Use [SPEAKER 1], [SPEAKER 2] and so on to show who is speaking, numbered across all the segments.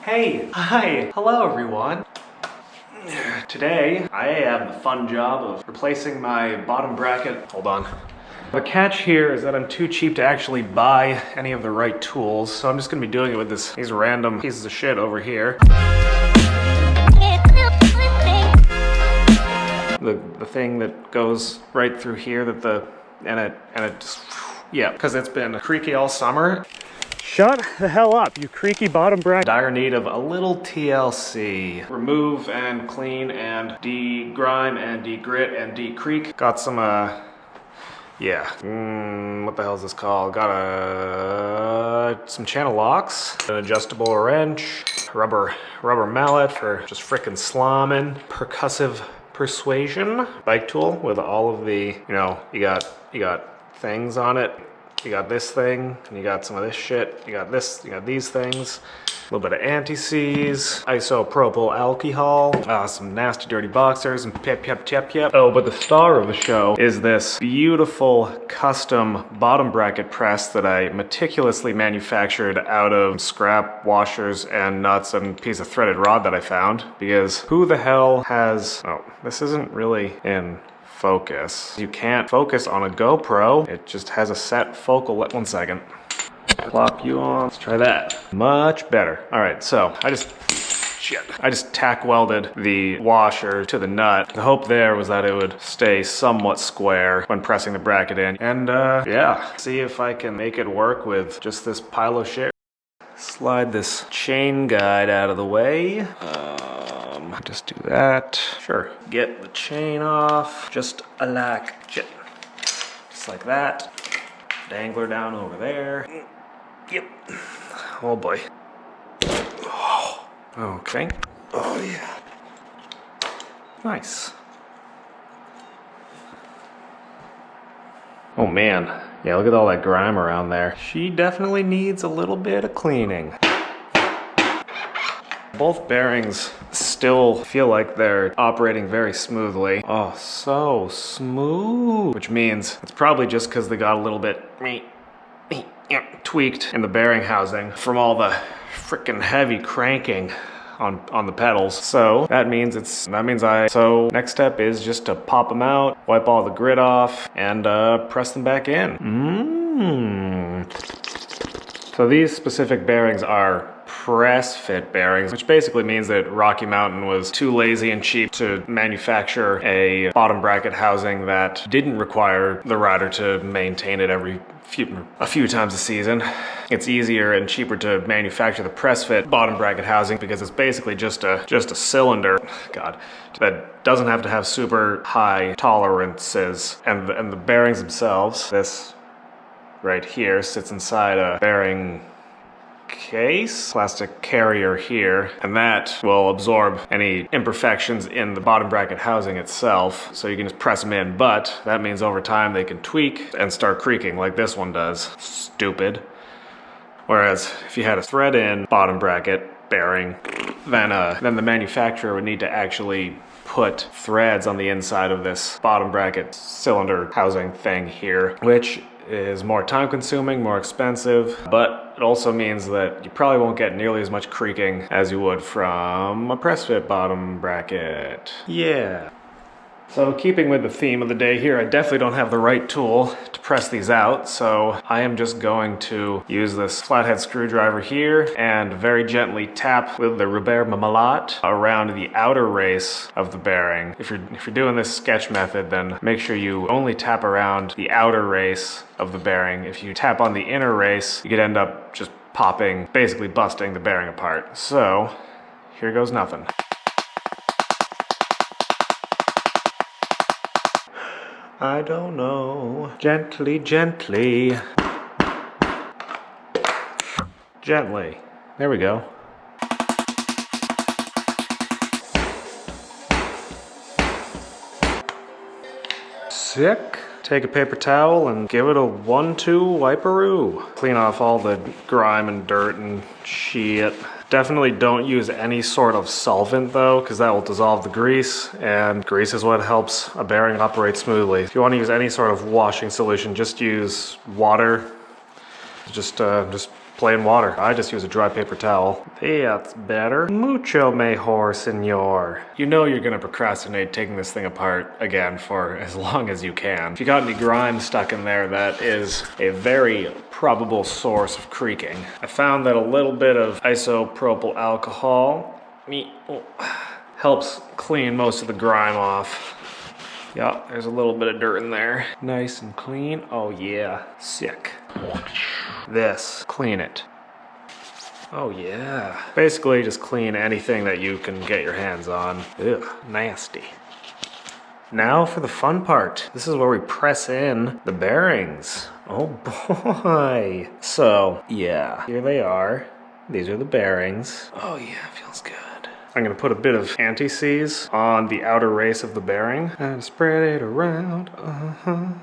[SPEAKER 1] Hey, hi, hello everyone. Today, I have the fun job of replacing my bottom bracket. Hold on. The catch here is that I'm too cheap to actually buy any of the right tools, so I'm just gonna be doing it with these random pieces of shit over here. The thing that goes right through here and it just, yeah, because it's been creaky all summer. Shut the hell up, you creaky bottom bracket. Dire need of a little TLC. Remove and clean and de-grime and de-grit and de-creak. Got some, yeah. What the hell is this called? Got some channel locks, an adjustable wrench, rubber mallet for just frickin' slamming, percussive persuasion, bike tool with all of the, you know, you got things on it. You got this thing, and you got some of this shit. You got this, you got these things. A little bit of anti-seize, isopropyl alcohol, some nasty dirty boxers, and yep. Oh, but the star of the show is this beautiful custom bottom bracket press that I meticulously manufactured out of scrap washers and nuts and a piece of threaded rod that I found. Because who the hell has... Oh, this isn't really in focus. You can't focus on a GoPro. It just has a set focal. One second. Plop you on. Let's try that. Much better. All right, so I just tack welded the washer to the nut. The hope there was that it would stay somewhat square when pressing the bracket in. And yeah, see if I can make it work with just this pile of shit. Slide this chain guide out of the way. Just do that. Sure. Get the chain off. Just like that. Dangler down over there. Yep. Oh boy. Oh. Okay. Oh yeah. Nice. Oh man. Yeah, look at all that grime around there. She definitely needs a little bit of cleaning. Both bearings still feel like they're operating very smoothly. Oh, so smooth. Which means it's probably just because they got a little bit tweaked in the bearing housing from all the freaking heavy cranking on the pedals. So that means so next step is just to pop them out, wipe all the grit off, and press them back in. So these specific bearings are press fit bearings, which basically means that Rocky Mountain was too lazy and cheap to manufacture a bottom bracket housing that didn't require the rider to maintain it a few times a season. It's easier and cheaper to manufacture the press fit bottom bracket housing because it's basically just a cylinder, God, that doesn't have to have super high tolerances, and the bearings themselves, this right here sits inside a bearing case, plastic carrier here, and that will absorb any imperfections in the bottom bracket housing itself, so you can just press them in, but that means over time they can tweak and start creaking like this one does. Stupid. Whereas if you had a thread-in bottom bracket bearing, then the manufacturer would need to actually put threads on the inside of this bottom bracket cylinder housing thing here, which is more time consuming, more expensive, but it also means that you probably won't get nearly as much creaking as you would from a press fit bottom bracket. Yeah. So keeping with the theme of the day here, I definitely don't have the right tool to press these out, so I am just going to use this flathead screwdriver here and very gently tap with the Robert Mamalot around the outer race of the bearing. If you're doing this sketch method, then make sure you only tap around the outer race of the bearing. If you tap on the inner race, you could end up just popping, basically busting the bearing apart. So here goes nothing. I don't know. Gently, gently. Gently. There we go. Sick. Take a paper towel and give it a 1-2 wiperoo. Clean off all the grime and dirt and shit. Definitely don't use any sort of solvent though, because that will dissolve the grease, and grease is what helps a bearing operate smoothly. If you want to use any sort of washing solution, just use water. Just plain water. I just use a dry paper towel. That's better. Mucho mejor, senor. You know you're gonna procrastinate taking this thing apart again for as long as you can. If you got any grime stuck in there, that is a very probable source of creaking. I found that a little bit of isopropyl alcohol helps clean most of the grime off. Yeah, there's a little bit of dirt in there. Nice and clean. Oh yeah, sick. This, clean it. Oh yeah. Basically just clean anything that you can get your hands on. Ugh, nasty. Now for the fun part. This is where we press in the bearings. Oh boy. So, yeah, here they are. These are the bearings. Oh yeah, feels good. I'm gonna put a bit of anti-seize on the outer race of the bearing and spread it around.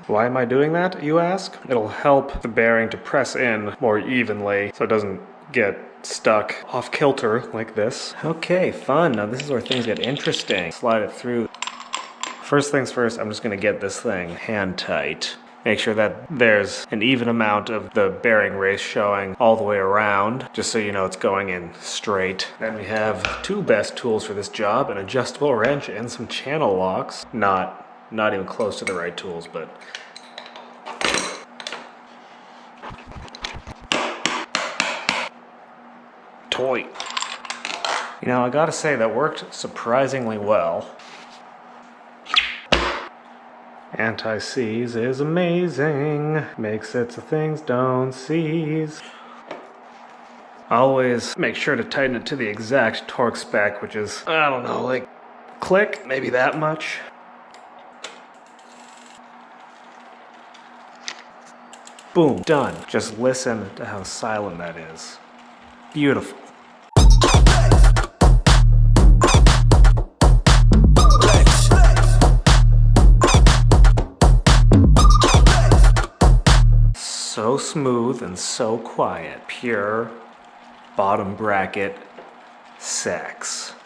[SPEAKER 1] Why am I doing that, you ask? It'll help the bearing to press in more evenly so it doesn't get stuck off kilter like this. Okay, fun. Now this is where things get interesting. Slide it through. First things first, I'm just gonna get this thing hand tight. Make sure that there's an even amount of the bearing race showing all the way around, just so you know it's going in straight. Then we have two best tools for this job, an adjustable wrench and some channel locks. Not even close to the right tools, but... toy. You know, I gotta say that worked surprisingly well. Anti-seize is amazing. Makes it so things don't seize. Always make sure to tighten it to the exact torque spec, which is, I don't know, like click, maybe that much. Boom, done. Just listen to how silent that is. Beautiful. So smooth and so quiet. Pure bottom bracket sex.